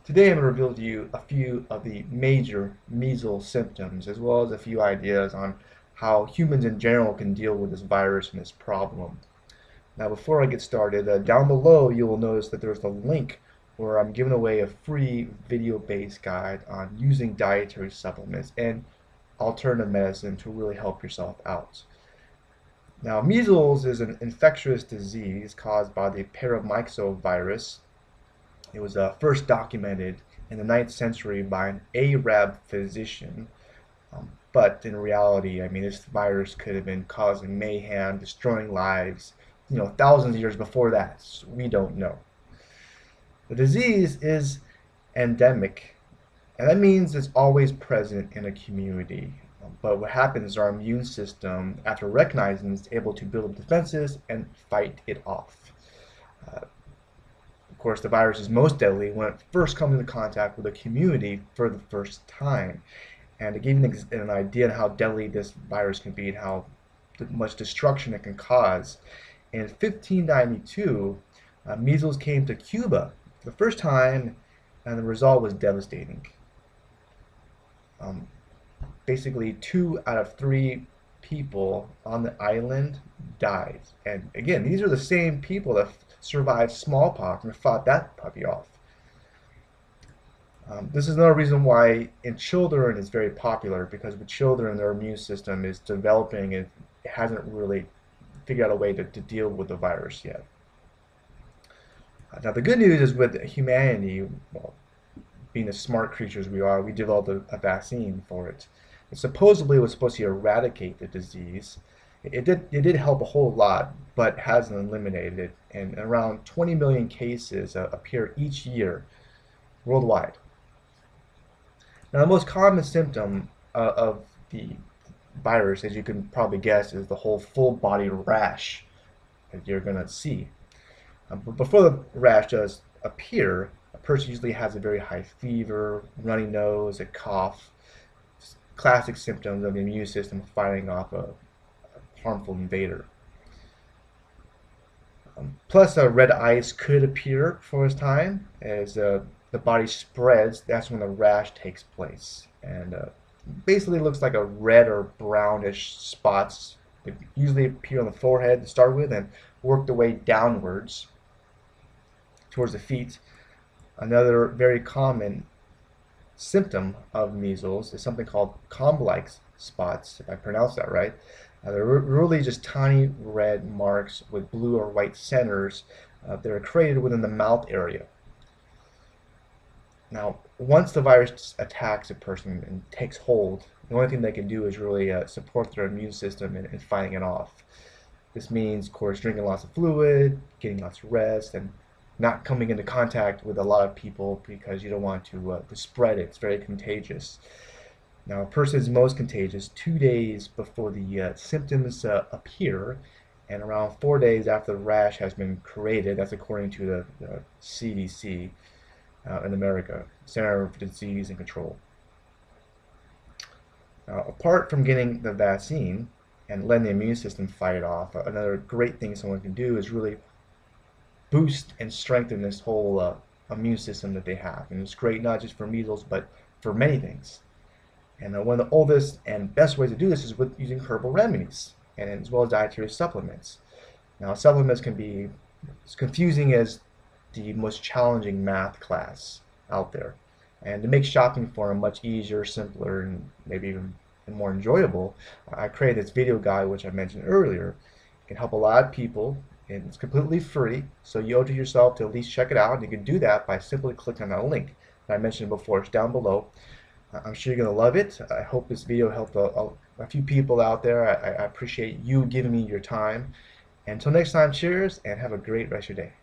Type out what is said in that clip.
Today I'm going to reveal to you a few of the major measles symptoms, as well as a few ideas on how humans in general can deal with this virus and this problem. Now, before I get started, down below you will notice that there's a link where I'm giving away a free video-based guide on using dietary supplements and alternative medicine to really help yourself out. Now, measles is an infectious disease caused by the paramyxo virus. It was first documented in the 9th century by an Arab physician. But in reality, I mean, this virus could have been causing mayhem, destroying lives, thousands of years before that. So we don't know. The disease is endemic, and that means it's always present in a community. But what happens is our immune system, after recognizing it, is able to build up defenses and fight it off. Of course, the virus is most deadly when it first comes into contact with a community for the first time. And to give you an idea of how deadly this virus can be and how much destruction it can cause, in 1592, measles came to Cuba for the first time, and the result was devastating. Basically, 2 out of 3 people on the island died. And again, these are the same people that survived smallpox and fought that puppy off. This is another reason why in children it's very popular, because with children their immune system is developing and it hasn't really figured out a way to deal with the virus yet. Now the good news is with humanity, well, being the smart creatures we are, we developed a vaccine for it. It supposedly was supposed to eradicate the disease. It did help a whole lot, but hasn't eliminated it. And around 20 million cases appear each year worldwide. Now, the most common symptom of the virus, as you can probably guess, is the whole full body rash that you're going to see. But before the rash does appear, a person usually has a very high fever, runny nose, a cough, classic symptoms of the immune system fighting off a harmful invader. Plus, red eyes could appear for this time as the body spreads. That's when the rash takes place, and basically looks like a red or brownish spots. They usually appear on the forehead to start with, and work their way downwards towards the feet. Another very common symptom of measles is something called comb-like spots, if I pronounce that right. They're really just tiny red marks with blue or white centers that are created within the mouth area. Now, once the virus attacks a person and takes hold, the only thing they can do is really support their immune system in fighting it off. This means, of course, drinking lots of fluid, getting lots of rest, and not coming into contact with a lot of people because you don't want to spread it. It's very contagious. Now, a person is most contagious 2 days before the symptoms appear, and around 4 days after the rash has been created. That's according to the CDC in America, Center for Disease and Control. Now, apart from getting the vaccine and letting the immune system fight it off, another great thing someone can do is really boost and strengthen this whole immune system that they have. And it's great not just for measles, but for many things. And one of the oldest and best ways to do this is with using herbal remedies, and as well as dietary supplements. Now, supplements can be as confusing as the most challenging math class out there. And to make shopping for them much easier, simpler, and maybe even more enjoyable, I created this video guide, which I mentioned earlier. It can help a lot of people, and it's completely free, so you owe it to yourself to at least check it out. And you can do that by simply clicking on that link that I mentioned before. It's down below. I'm sure you're going to love it. I hope this video helped a few people out there. I appreciate you giving me your time. Until next time, cheers, and have a great rest of your day.